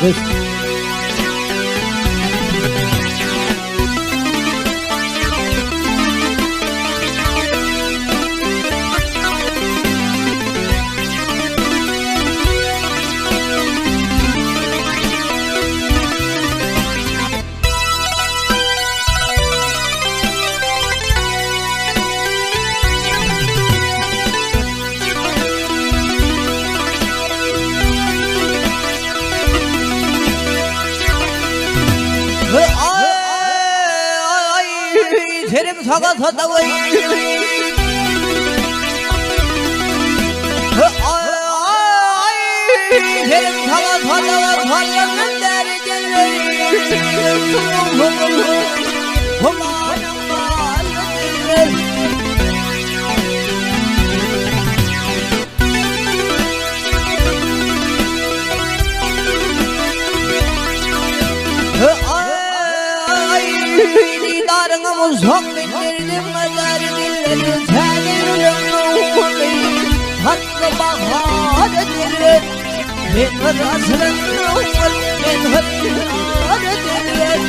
Sesim sakat adamı Sesim sakat adamı Parlamenter Uzak bindirdim kadar dilleri Tenelim ruhunu Tatlı bahar edilir Ben hırasının ruhunu Ben hırasının edilir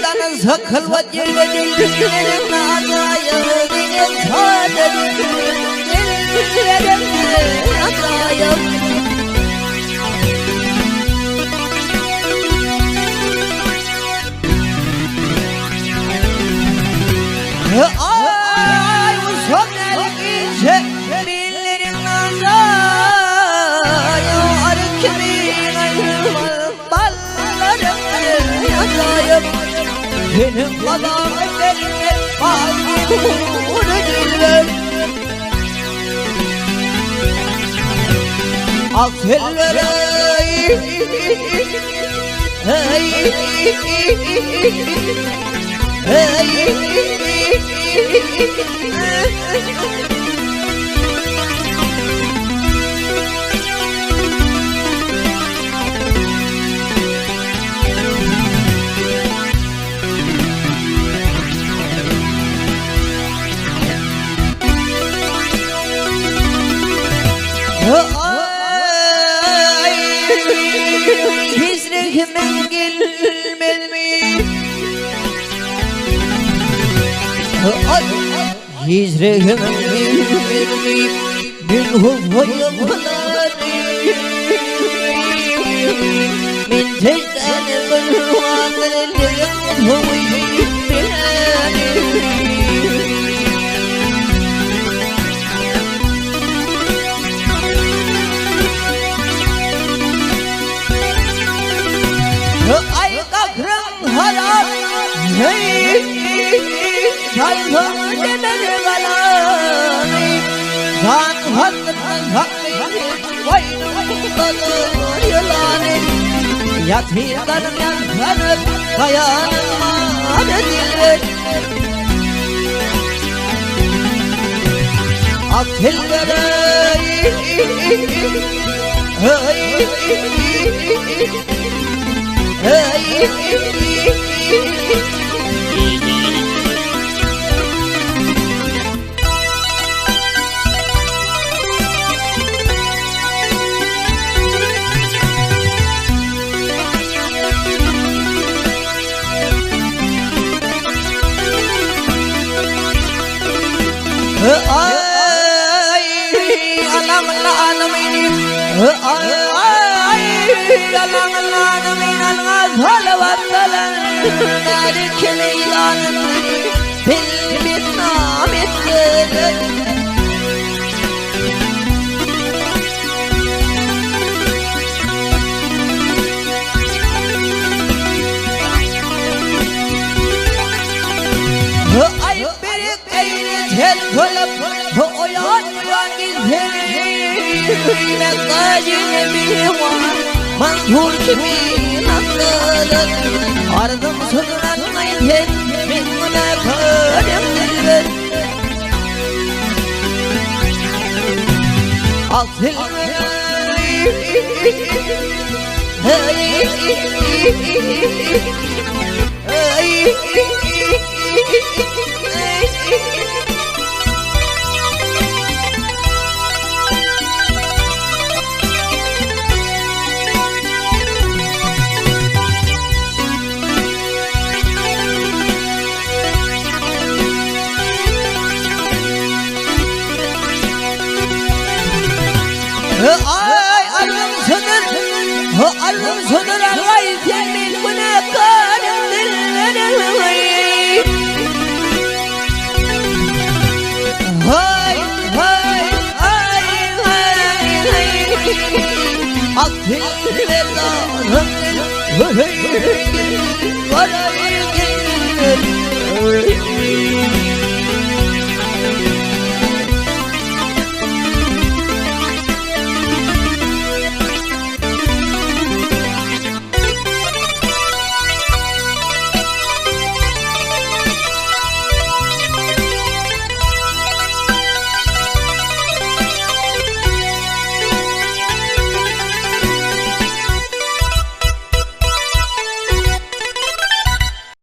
Danın sakıl vacile dillerinin nazayı Ay uzak elbise Billerim nazayı Arı kimin ayrılmaz Ballarım yazayım Benim kadar benimle Ağzını diller Aksellere Hizrehimin gelmez mi? Hizrehimin gelmez mi? Min hufayım hılani Min tecdani bırvanırlıyım huvayım bilani Ay kakrım haram Sayfım demeli galanı Zan hakkından hakkı Vaynumdadır yılanı Yatirdanım yankanıp Dayanılmaz edilir Akillere Manzur kimin anladır Ardım sınırlanmayın Min münakarim dilber Aksilmeleri Ay alım sodur Allah yemin buna karım dilleri Hay hay hay hay Akbil velanım Varayım